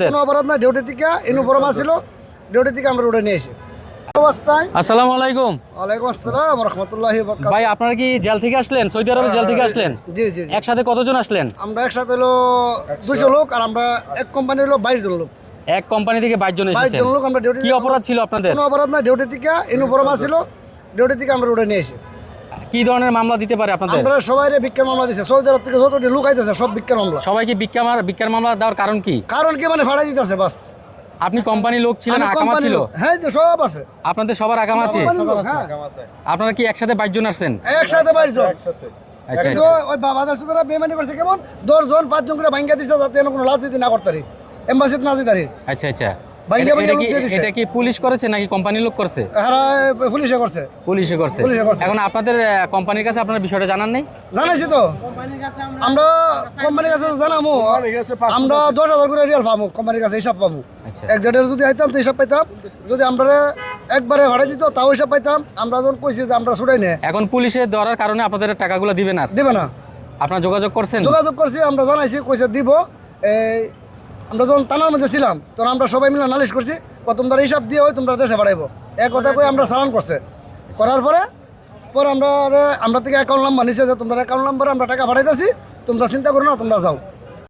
কোনো অপরাধ না, ডিউটি থেকে ইউনিফর্ম ছিল, ডিউটি থেকে আমরা উঠে নিয়ে এসে অবস্থায়। আসসালামু আলাইকুম। ওয়ালাইকুম আসসালাম রাহমাতুল্লাহি ওয়া বারাকাতুহু। ভাই আপনারা কি জেল থেকে আসলেন? সৌদি আরবের জেল থেকে আসলেন? জি জি জি। একসাথে কতজন আসলেন? আমরা একসাথে হলো 200 লোক, আর আমরা এক কোম্পানি হলো 22 জন লোক। এক কোম্পানি থেকে 22 জন 22 এসেছেন। জন লোক আমরা ডিউটি। কি অপরাধ ছিল আপনাদের? কোনো অপরাধ না, ডিউটি থেকে ইউনিফর্ম ছিল, ডিউটি থেকে আমরা উঠে নিয়ে এসে। কি ধরনের মামলা দিতে পারে আপনাদের? আমরা সবাই ভিক্ষার মামলা দিছে, সৌদি আরব থেকে যতটি লোক আইতেছে সব ভিক্ষার মামলা। সবাইকে ভিক্ষার মামলা দেওয়ার কারণ কি? কারণ কি মানে ভাড়া দিতেছে বাস। আপনি কোম্পানি লোক ছিলেন, আমি আকামা কোম্পানির ছিল? লোক। হ্যাঁ যে সব আছে আপনাদের সবার আকামা আছে? কোম্পানির লোক, হ্যাঁ। আপনারা কি একসাথে 22 জন আসছেন? একসাথে 22 জন। আচ্ছা কিন্তু ওই বাবাদের সুতরা বেমানি করছে কেমন, 10 জন 5 জন করে ভাঙ্গা দিছে যাতে কোনো লালচিতি না করতে পারি, এম্বাসিতে না যেতে পারি। আচ্ছা আচ্ছা। ভাঙ্গা ভাঙ্গা লোক দিয়ে দিছে। এটা কি পুলিশ করেছে নাকি কোম্পানির লোক করছে? এরা পুলিশে করছে। পুলিশে করছে। পুলিশে করছে। এখন আপনাদের কোম্পানির কাছে আপনার বিষয়টা জানান নাই? জানাইছি তো, আমরা কোম্পানির কাছে জানামু, আমরা 10,000 করে রিয়াল পাবো কোম্পানির কাছে, হিসাব পাবো। আচ্ছা। এক জায়গায় যদি আইতাম তো হিসাব পাইতাম, যদি আমরা একবারে ভাড়া দিত তাও হিসাব পাইতাম। আমরা যখন কইছি যে আমরা ছুটাই নে, এখন পুলিশে ধরার কারণে আপনাদের টাকাগুলো দিবে না? দিবে না। আপনারা যোগাযোগ করছেন? যোগাযোগ করছি, আমরা জানাইছি, কইছে দিব। এই আমরা যখন থানার মধ্যে ছিলাম তখন আমরা সবাই মিলে নালিশ করছি, তোমরা হিসাব দিয়ে ওই তোমরা দেশে বাড়াইবো, এক কথা কই আমরা চালান করছে। করার পরে আমরা থেকে অ্যাকাউন্ট নাম্বার নিছে যে তোমরা অ্যাকাউন্ট নাম্বারে আমরা টাকা পাঠাইতেছি, তোমরা চিন্তা করো না, তোমরা যাও।